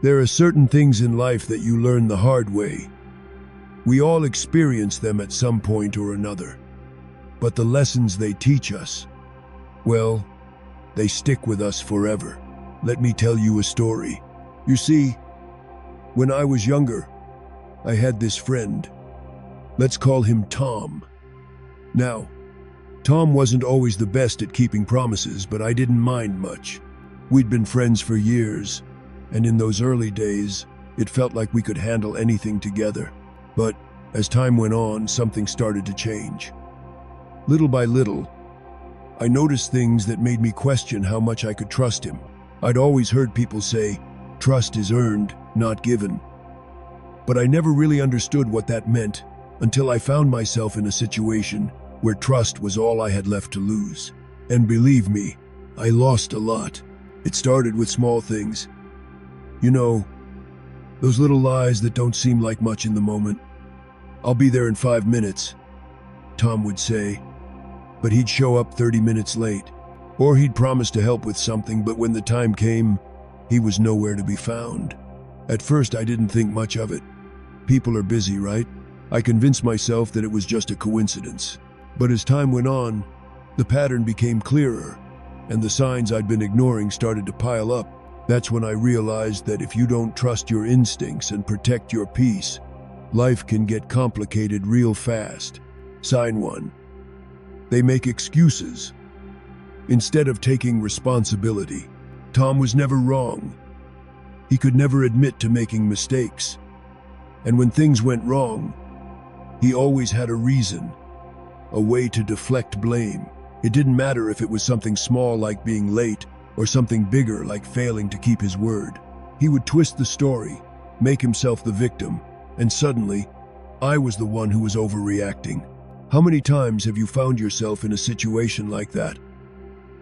There are certain things in life that you learn the hard way. We all experience them at some point or another. But the lessons they teach us, well, they stick with us forever. Let me tell you a story. You see, when I was younger, I had this friend. Let's call him Tom. Now, Tom wasn't always the best at keeping promises, but I didn't mind much. We'd been friends for years, and in those early days, it felt like we could handle anything together. But as time went on, something started to change. Little by little, I noticed things that made me question how much I could trust him. I'd always heard people say, trust is earned, not given. But I never really understood what that meant until I found myself in a situation where trust was all I had left to lose. And believe me, I lost a lot. It started with small things. You know, those little lies that don't seem like much in the moment. I'll be there in 5 minutes, Tom would say, but he'd show up 30 minutes late. Or he'd promise to help with something, but when the time came, he was nowhere to be found. At first, I didn't think much of it. People are busy, right? I convinced myself that it was just a coincidence. But as time went on, the pattern became clearer, and the signs I'd been ignoring started to pile up. That's when I realized that if you don't trust your instincts and protect your peace, life can get complicated real fast. Sign 1. They make excuses instead of taking responsibility. Tom was never wrong. He could never admit to making mistakes. And when things went wrong, he always had a reason, a way to deflect blame. It didn't matter if it was something small like being late or something bigger like failing to keep his word. He would twist the story, make himself the victim, and suddenly, I was the one who was overreacting. How many times have you found yourself in a situation like that?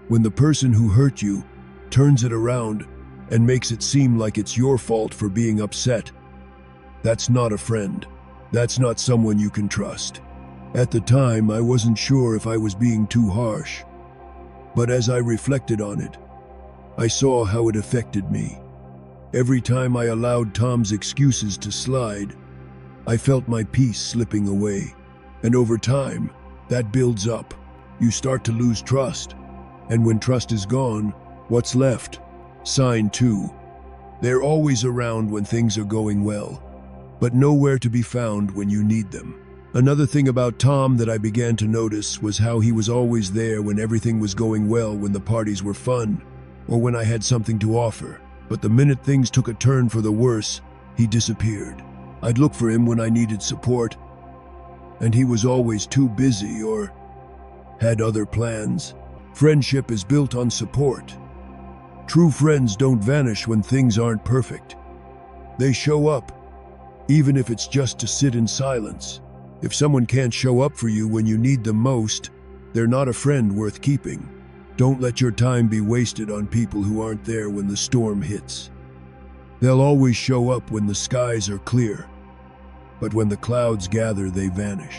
When the person who hurt you turns it around and makes it seem like it's your fault for being upset. That's not a friend. That's not someone you can trust. At the time, I wasn't sure if I was being too harsh. But as I reflected on it, I saw how it affected me. Every time I allowed Tom's excuses to slide, I felt my peace slipping away. And over time, that builds up. You start to lose trust. And when trust is gone, what's left? Sign 2. They're always around when things are going well, but nowhere to be found when you need them. Another thing about Tom that I began to notice was how he was always there when everything was going well, when the parties were fun, or when I had something to offer. But the minute things took a turn for the worse, he disappeared. I'd look for him when I needed support, and he was always too busy or had other plans. Friendship is built on support. True friends don't vanish when things aren't perfect. They show up, even if it's just to sit in silence. If someone can't show up for you when you need them most, they're not a friend worth keeping. Don't let your time be wasted on people who aren't there when the storm hits. They'll always show up when the skies are clear, but when the clouds gather, they vanish.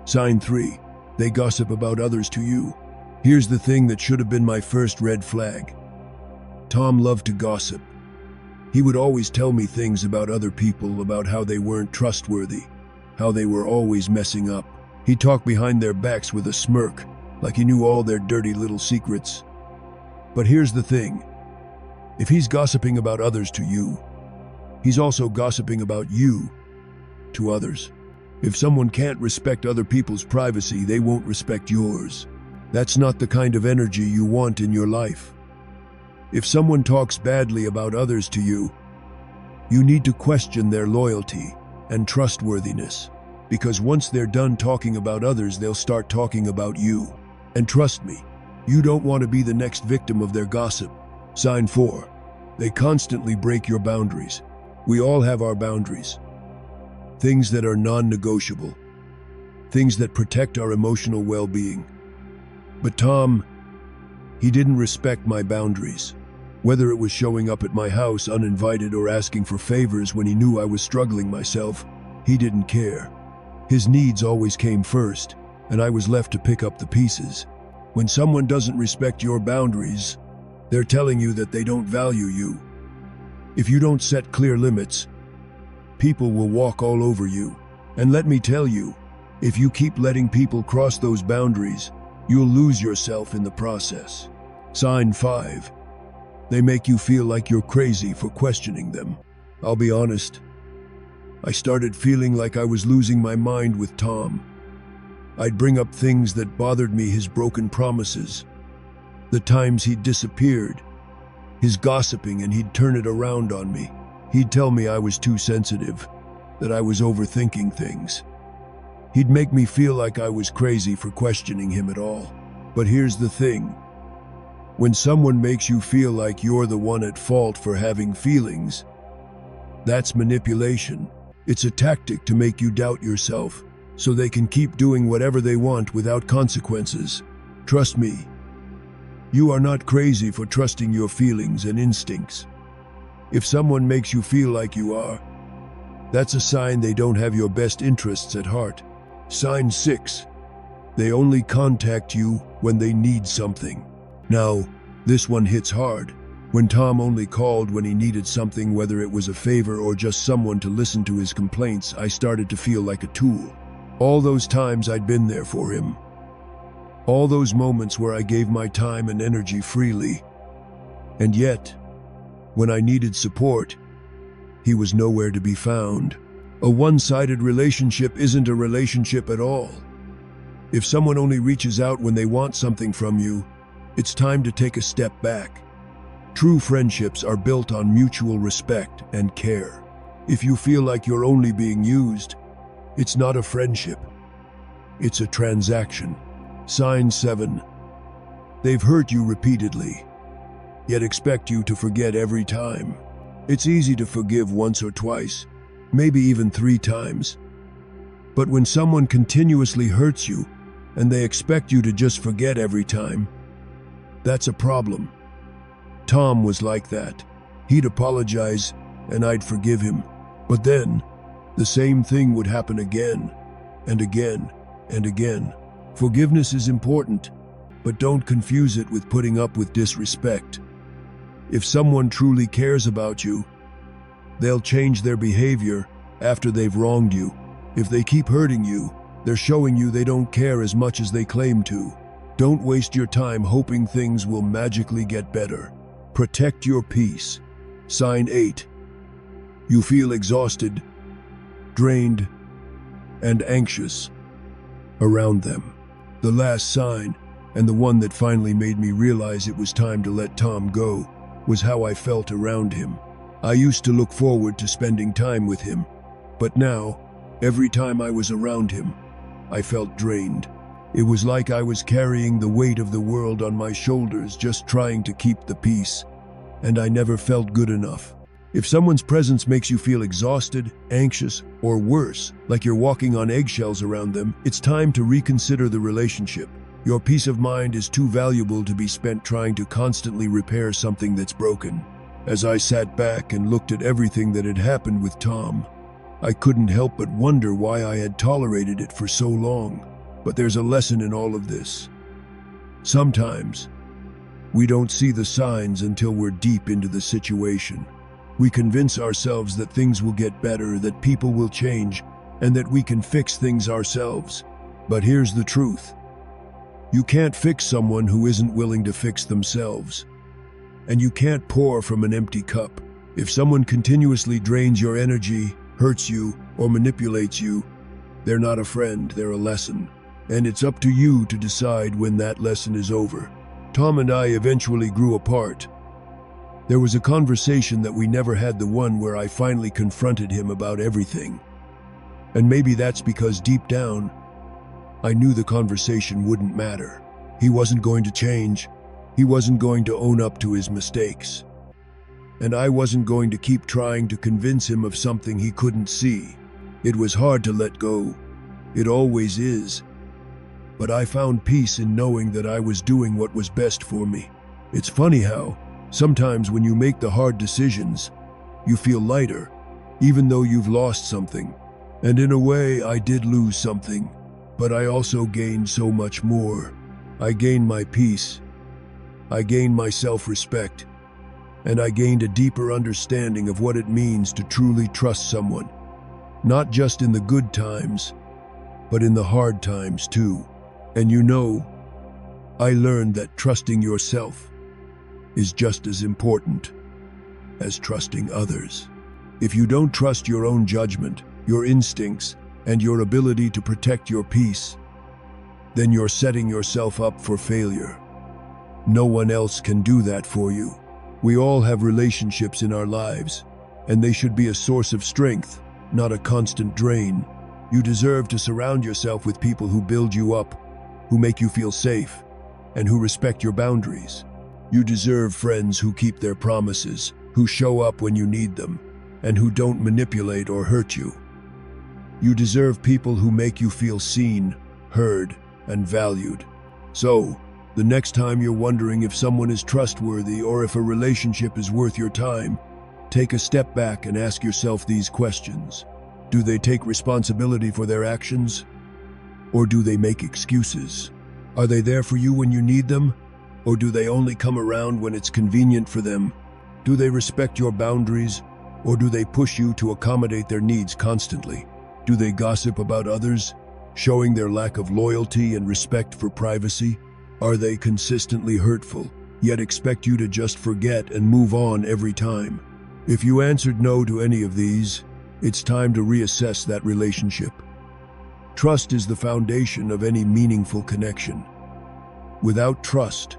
Sign 3. They gossip about others to you. Here's the thing that should have been my first red flag. Tom loved to gossip. He would always tell me things about other people, about how they weren't trustworthy, how they were always messing up. He talked behind their backs with a smirk, like he knew all their dirty little secrets. But here's the thing. If he's gossiping about others to you, he's also gossiping about you to others. If someone can't respect other people's privacy, they won't respect yours. That's not the kind of energy you want in your life. If someone talks badly about others to you, you need to question their loyalty and trustworthiness, because once they're done talking about others, they'll start talking about you. And trust me, you don't want to be the next victim of their gossip. Sign 4. They constantly break your boundaries. We all have our boundaries. Things that are non-negotiable. Things that protect our emotional well-being. But Tom, he didn't respect my boundaries. Whether it was showing up at my house uninvited or asking for favors when he knew I was struggling myself, he didn't care. His needs always came first, and I was left to pick up the pieces. When someone doesn't respect your boundaries, they're telling you that they don't value you. If you don't set clear limits, people will walk all over you. And let me tell you, if you keep letting people cross those boundaries, you'll lose yourself in the process. Sign 5. They make you feel like you're crazy for questioning them. I'll be honest, I started feeling like I was losing my mind with Tom. I'd bring up things that bothered me, his broken promises, the times he'd disappeared, his gossiping, and he'd turn it around on me. He'd tell me I was too sensitive, that I was overthinking things. He'd make me feel like I was crazy for questioning him at all. But here's the thing. When someone makes you feel like you're the one at fault for having feelings, that's manipulation. It's a tactic to make you doubt yourself, so they can keep doing whatever they want without consequences. Trust me, you are not crazy for trusting your feelings and instincts. If someone makes you feel like you are, that's a sign they don't have your best interests at heart. Sign 6. They only contact you when they need something. Now, this one hits hard. When Tom only called when he needed something, whether it was a favor or just someone to listen to his complaints, I started to feel like a tool. All those times I'd been there for him. All those moments where I gave my time and energy freely. And yet, when I needed support, he was nowhere to be found. A one-sided relationship isn't a relationship at all. If someone only reaches out when they want something from you, it's time to take a step back. True friendships are built on mutual respect and care. If you feel like you're only being used, it's not a friendship. It's a transaction. Sign 7. They've hurt you repeatedly, yet expect you to forget every time. It's easy to forgive once or twice, maybe even 3 times. But when someone continuously hurts you and they expect you to just forget every time, that's a problem. Tom was like that. He'd apologize and I'd forgive him. But then, the same thing would happen again and again and again. Forgiveness is important, but don't confuse it with putting up with disrespect. If someone truly cares about you, they'll change their behavior after they've wronged you. If they keep hurting you, they're showing you they don't care as much as they claim to. Don't waste your time hoping things will magically get better. Protect your peace. Sign 8. You feel exhausted, drained, and anxious around them. The last sign, and the one that finally made me realize it was time to let Tom go, was how I felt around him. I used to look forward to spending time with him, but now, every time I was around him, I felt drained. It was like I was carrying the weight of the world on my shoulders just trying to keep the peace, and I never felt good enough. If someone's presence makes you feel exhausted, anxious, or worse, like you're walking on eggshells around them, it's time to reconsider the relationship. Your peace of mind is too valuable to be spent trying to constantly repair something that's broken. As I sat back and looked at everything that had happened with Tom, I couldn't help but wonder why I had tolerated it for so long. But there's a lesson in all of this. Sometimes, we don't see the signs until we're deep into the situation. We convince ourselves that things will get better, that people will change, and that we can fix things ourselves. But here's the truth. You can't fix someone who isn't willing to fix themselves. And you can't pour from an empty cup. If someone continuously drains your energy, hurts you, or manipulates you, they're not a friend, they're a lesson. And it's up to you to decide when that lesson is over. Tom and I eventually grew apart. There was a conversation that we never had, the one where I finally confronted him about everything. And maybe that's because deep down, I knew the conversation wouldn't matter. He wasn't going to change. He wasn't going to own up to his mistakes. And I wasn't going to keep trying to convince him of something he couldn't see. It was hard to let go. It always is. But I found peace in knowing that I was doing what was best for me. It's funny how, sometimes when you make the hard decisions, you feel lighter, even though you've lost something. And in a way, I did lose something, but I also gained so much more. I gained my peace. I gained my self-respect. and I gained a deeper understanding of what it means to truly trust someone, not just in the good times, but in the hard times too. And I learned that trusting yourself is just as important as trusting others. If you don't trust your own judgment, your instincts, and your ability to protect your peace, then you're setting yourself up for failure. No one else can do that for you. We all have relationships in our lives, and they should be a source of strength, not a constant drain. You deserve to surround yourself with people who build you up, who make you feel safe, and who respect your boundaries. You deserve friends who keep their promises, who show up when you need them, and who don't manipulate or hurt you. You deserve people who make you feel seen, heard, and valued. So, the next time you're wondering if someone is trustworthy or if a relationship is worth your time, take a step back and ask yourself these questions. Do they take responsibility for their actions? Or do they make excuses? Are they there for you when you need them? Or do they only come around when it's convenient for them? Do they respect your boundaries? Or do they push you to accommodate their needs constantly? Do they gossip about others, showing their lack of loyalty and respect for privacy? Are they consistently hurtful, yet expect you to just forget and move on every time? If you answered no to any of these, it's time to reassess that relationship. Trust is the foundation of any meaningful connection. Without trust,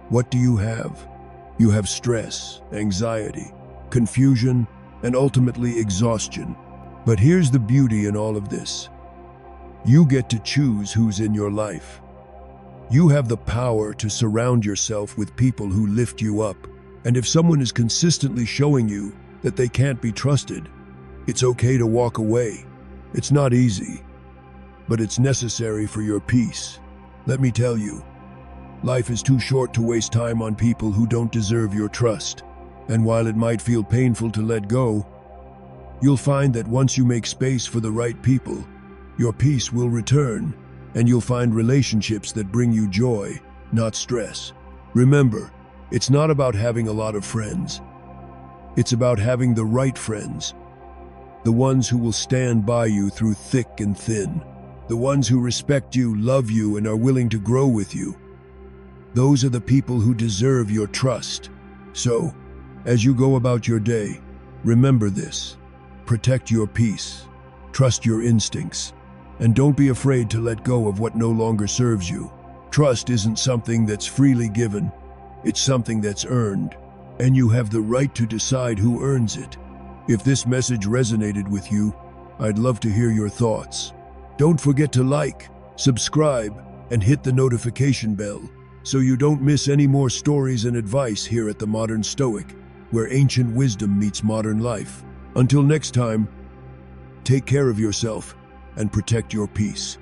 what do you have? You have stress, anxiety, confusion, and ultimately exhaustion. But here's the beauty in all of this. You get to choose who's in your life. You have the power to surround yourself with people who lift you up. And if someone is consistently showing you that they can't be trusted, it's okay to walk away. It's not easy, but it's necessary for your peace. Let me tell you, life is too short to waste time on people who don't deserve your trust. And while it might feel painful to let go, you'll find that once you make space for the right people, your peace will return, and you'll find relationships that bring you joy, not stress. Remember, it's not about having a lot of friends. It's about having the right friends. The ones who will stand by you through thick and thin. The ones who respect you, love you, and are willing to grow with you. Those are the people who deserve your trust. So, as you go about your day, remember this. Protect your peace. Trust your instincts. And don't be afraid to let go of what no longer serves you. Trust isn't something that's freely given. It's something that's earned. And you have the right to decide who earns it. If this message resonated with you, I'd love to hear your thoughts. Don't forget to like, subscribe, and hit the notification bell so you don't miss any more stories and advice here at the Modern Stoic, where ancient wisdom meets modern life. Until next time, take care of yourself and protect your peace.